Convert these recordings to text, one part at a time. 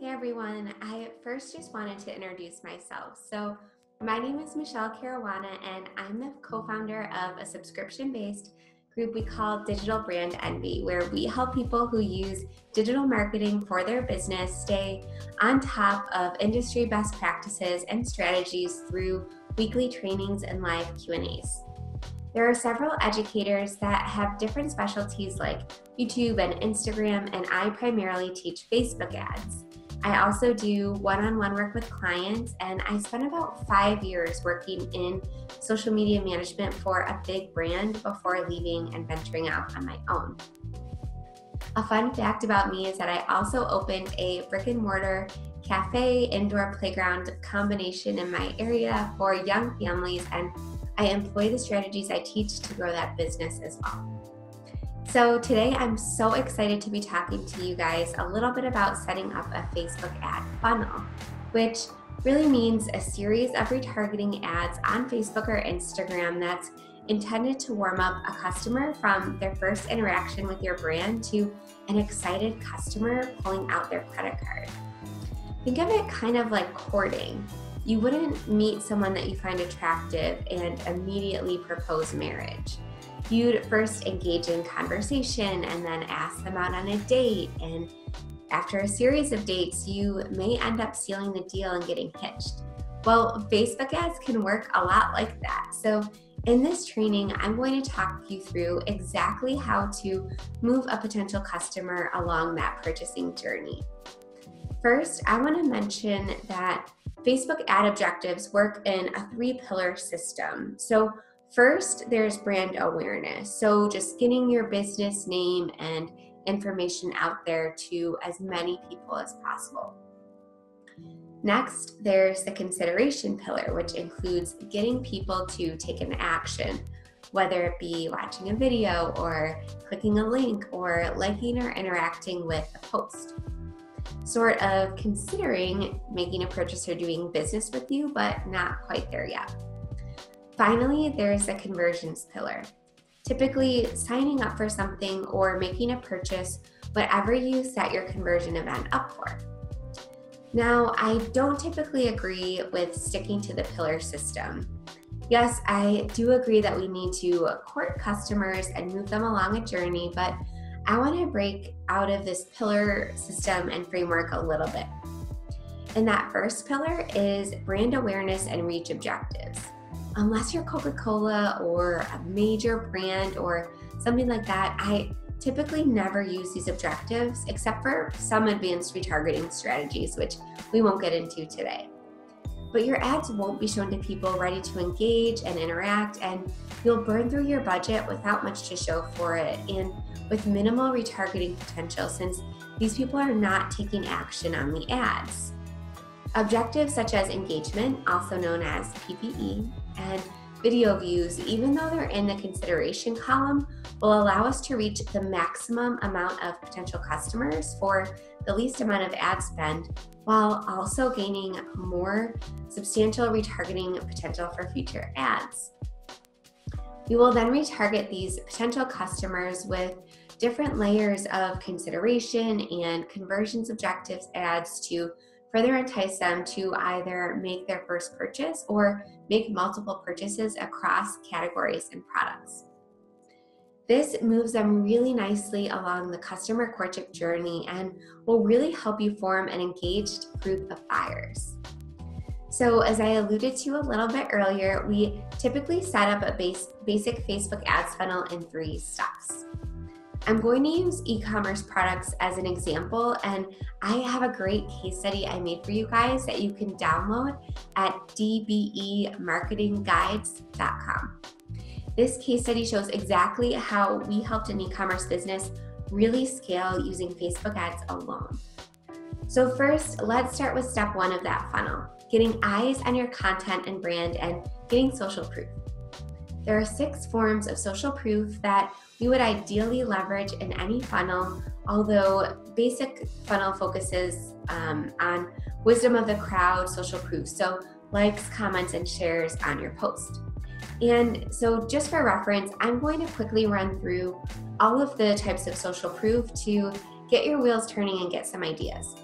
Hey everyone, I first just wanted to introduce myself. So, my name is Michele and I'm the co-founder of a subscription-based group we call Digital Brand Envy, where we help people who use digital marketing for their business stay on top of industry best practices and strategies through weekly trainings and live Q&As. There are several educators that have different specialties like YouTube and Instagram, and I primarily teach Facebook ads. I also do one-on-one work with clients, and I spent about 5 years working in social media management for a big brand before leaving and venturing out on my own. A fun fact about me is that I also opened a brick and mortar cafe indoor playground combination in my area for young families, and I employ the strategies I teach to grow that business as well. So today I'm so excited to be talking to you guys a little bit about setting up a Facebook ad funnel, which really means a series of retargeting ads on Facebook or Instagram that's intended to warm up a customer from their first interaction with your brand to an excited customer pulling out their credit card. Think of it kind of like courting. You wouldn't meet someone that you find attractive and immediately propose marriage. You'd first engage in conversation and then ask them out on a date. And after a series of dates, you may end up sealing the deal and getting hitched. Well, Facebook ads can work a lot like that. So in this training, I'm going to talk you through exactly how to move a potential customer along that purchasing journey. First, I want to mention that Facebook ad objectives work in a 3-pillar system. So first, there's brand awareness. So just getting your business name and information out there to as many people as possible. Next, there's the consideration pillar, which includes getting people to take an action, whether it be watching a video or clicking a link or liking or interacting with a post. Sort of considering making a purchase or doing business with you, but not quite there yet. Finally, there's the conversions pillar. Typically signing up for something or making a purchase, whatever you set your conversion event up for. Now, I don't typically agree with sticking to the pillar system. Yes, I do agree that we need to court customers and move them along a journey, but I want to break out of this pillar system and framework a little bit. And that first pillar is brand awareness and reach objectives. Unless you're Coca-Cola or a major brand or something like that, I typically never use these objectives except for some advanced retargeting strategies, which we won't get into today. But your ads won't be shown to people ready to engage and interact, and you'll burn through your budget without much to show for it and with minimal retargeting potential, since these people are not taking action on the ads. Objectives such as engagement, also known as PPE, and video views, even though they're in the consideration column, will allow us to reach the maximum amount of potential customers for the least amount of ad spend, while also gaining more substantial retargeting potential for future ads. We will then retarget these potential customers with different layers of consideration and conversions objectives ads to further entice them to either make their first purchase or make multiple purchases across categories and products. This moves them really nicely along the customer courtship journey and will really help you form an engaged group of buyers. So as I alluded to a little bit earlier, we typically set up a basic Facebook ads funnel in 3 steps. I'm going to use e-commerce products as an example, and I have a great case study I made for you guys that you can download at dbemarketingguides.com. This case study shows exactly how we helped an e-commerce business really scale using Facebook ads alone. So first, let's start with step 1 of that funnel, getting eyes on your content and brand and getting social proof. There are 6 forms of social proof that we would ideally leverage in any funnel, although basic funnel focuses on wisdom of the crowd social proof, so likes, comments, and shares on your post. And so just for reference, I'm going to quickly run through all of the types of social proof to get your wheels turning and get some ideas.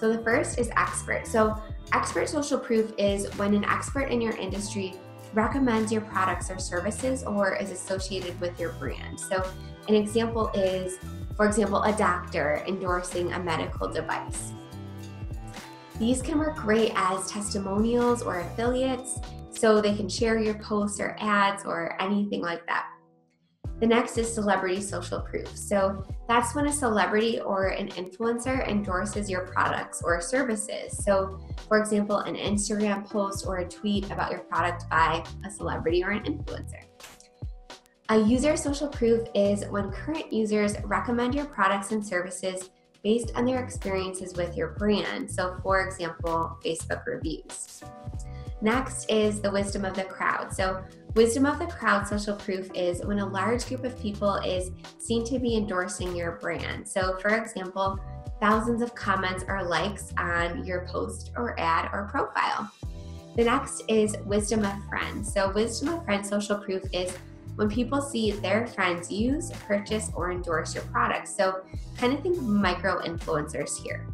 So the first is expert. So expert social proof is when an expert in your industry recommends your products or services or is associated with your brand. So an example is, for example, a doctor endorsing a medical device. These can work great as testimonials or affiliates, so they can share your posts or ads or anything like that. The next is celebrity social proof. So that's when a celebrity or an influencer endorses your products or services. So for example, an Instagram post or a tweet about your product by a celebrity or an influencer. A user social proof is when current users recommend your products and services based on their experiences with your brand. So for example, Facebook reviews. Next is the wisdom of the crowd. So wisdom of the crowd social proof is when a large group of people is seen to be endorsing your brand. So for example, thousands of comments or likes on your post or ad or profile. The next is wisdom of friends. So wisdom of friends social proof is when people see their friends use, purchase, or endorse your products. So kind of think of micro influencers here.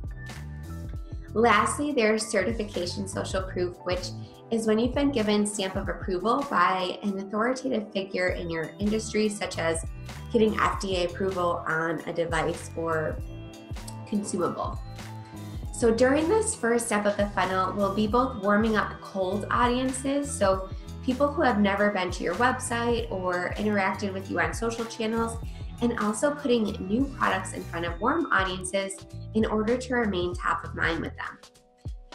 Lastly, there's certification social proof, which is when you've been given stamp of approval by an authoritative figure in your industry, such as getting FDA approval on a device or consumable. So during this first step of the funnel, we'll be both warming up cold audiences, so people who have never been to your website or interacted with you on social channels, and also putting new products in front of warm audiences in order to remain top of mind with them.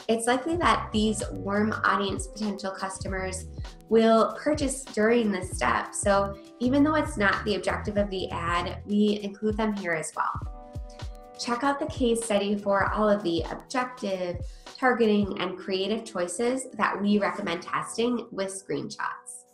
It's likely that these warm audience potential customers will purchase during this step. So even though it's not the objective of the ad, we include them here as well. Check out the case study for all of the objective, targeting, and creative choices that we recommend testing with screenshots.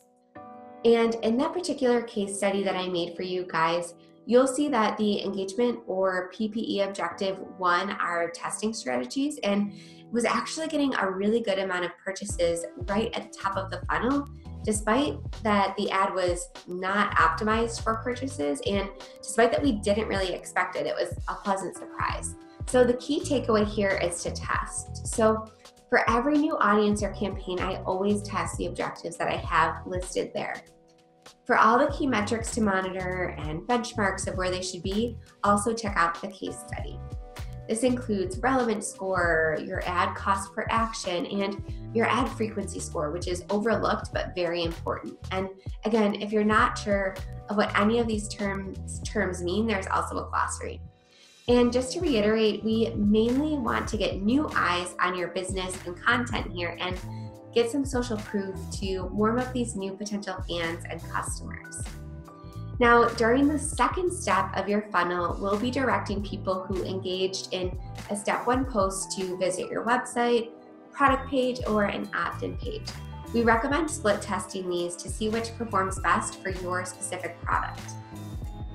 And in that particular case study that I made for you guys, you'll see that the engagement or PPE objective won our testing strategies and was actually getting a really good amount of purchases right at the top of the funnel, despite that the ad was not optimized for purchases and despite that we didn't really expect it. It was a pleasant surprise. So the key takeaway here is to test. So for every new audience or campaign, I always test the objectives that I have listed there. For all the key metrics to monitor and benchmarks of where they should be, also check out the case study. This includes relevance score, your ad cost per action, and your ad frequency score, which is overlooked but very important. And again, if you're not sure of what any of these terms mean, there's also a glossary. And just to reiterate, we mainly want to get new eyes on your business and content here and get some social proof to warm up these new potential fans and customers. Now, during the second step of your funnel, we'll be directing people who engaged in a step 1 post to visit your website, product page, or an opt-in page. We recommend split testing these to see which performs best for your specific product.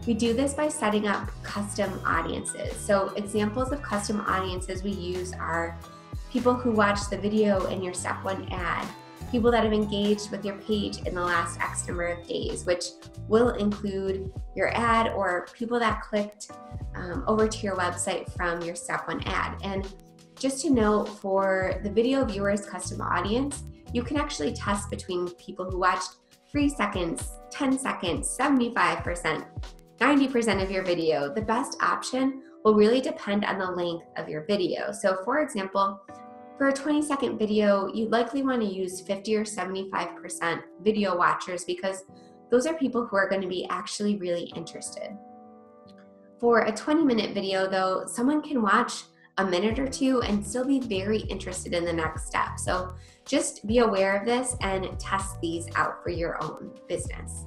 We do this by setting up custom audiences. So examples of custom audiences we use are people who watch the video in your step 1 ad, people that have engaged with your page in the last X number of days, which will include your ad, or people that clicked over to your website from your step 1 ad. And just to note, for the video viewers custom audience, you can actually test between people who watched 3 seconds, 10 seconds, 75%, 90% of your video. The best option will really depend on the length of your video. So for example, for a 20-second video, you'd likely want to use 50 or 75% video watchers because those are people who are going to be actually really interested. For a 20-minute video though, someone can watch a minute or two and still be very interested in the next step. So just be aware of this and test these out for your own business.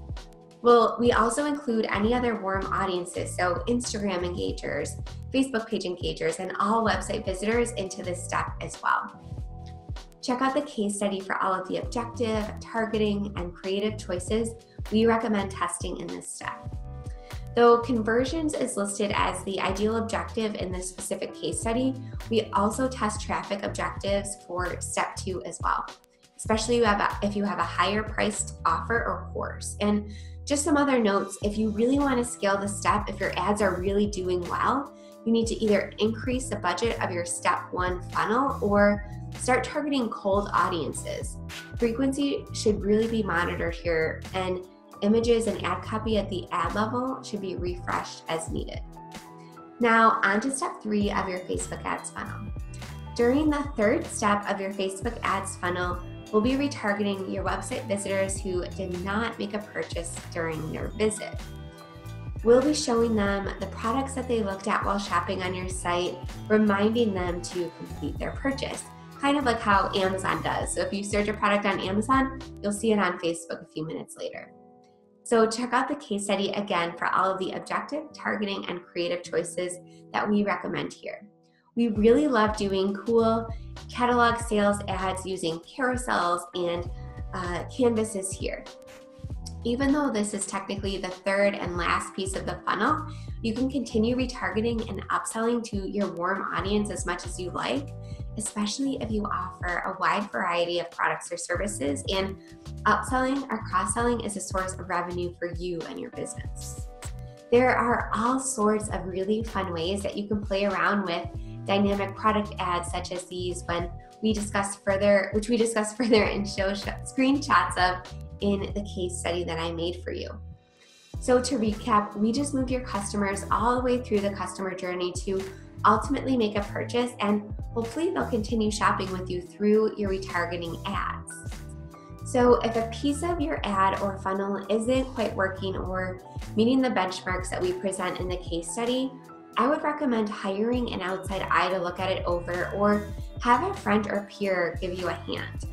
Well, we also include any other warm audiences, so Instagram engagers, Facebook page engagers, and all website visitors into this step as well. Check out the case study for all of the objective, targeting, and creative choices we recommend testing in this step. Though conversions is listed as the ideal objective in this specific case study, we also test traffic objectives for step 2 as well, especially if you have a higher priced offer or course. And just some other notes, if you really want to scale the step, if your ads are really doing well, you need to either increase the budget of your step 1 funnel or start targeting cold audiences. Frequency should really be monitored here, and images and ad copy at the ad level should be refreshed as needed. Now, on to step 3 of your Facebook ads funnel. During the 3rd step of your Facebook ads funnel, we'll be retargeting your website visitors who did not make a purchase during their visit. We'll be showing them the products that they looked at while shopping on your site, reminding them to complete their purchase, kind of like how Amazon does. So if you search a product on Amazon, you'll see it on Facebook a few minutes later. So check out the case study again for all of the objective, targeting, and creative choices that we recommend here. We really love doing cool catalog sales ads using carousels and canvases here. Even though this is technically the 3rd and last piece of the funnel, you can continue retargeting and upselling to your warm audience as much as you like, especially if you offer a wide variety of products or services, and upselling or cross-selling is a source of revenue for you and your business. There are all sorts of really fun ways that you can play around with dynamic product ads such as these which we discuss further and show screenshots of in the case study that I made for you. So to recap, we just move your customers all the way through the customer journey to ultimately make a purchase, and hopefully they'll continue shopping with you through your retargeting ads. So if a piece of your ad or funnel isn't quite working or meeting the benchmarks that we present in the case study, I would recommend hiring an outside eye to look at it over, or have a friend or peer give you a hand.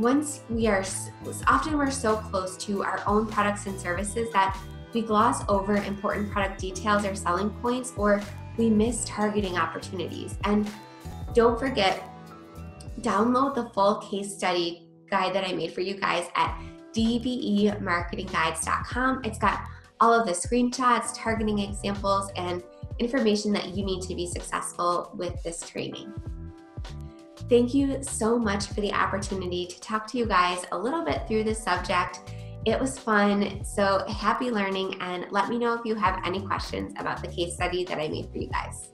Often we're so close to our own products and services that we gloss over important product details or selling points, or we miss targeting opportunities. And don't forget, download the full case study guide that I made for you guys at dvemarketingguides.com. It's got all of the screenshots, targeting examples, and information that you need to be successful with this training. Thank you so much for the opportunity to talk to you guys a little bit through this subject. It was fun, so happy learning, and let me know if you have any questions about the case study that I made for you guys.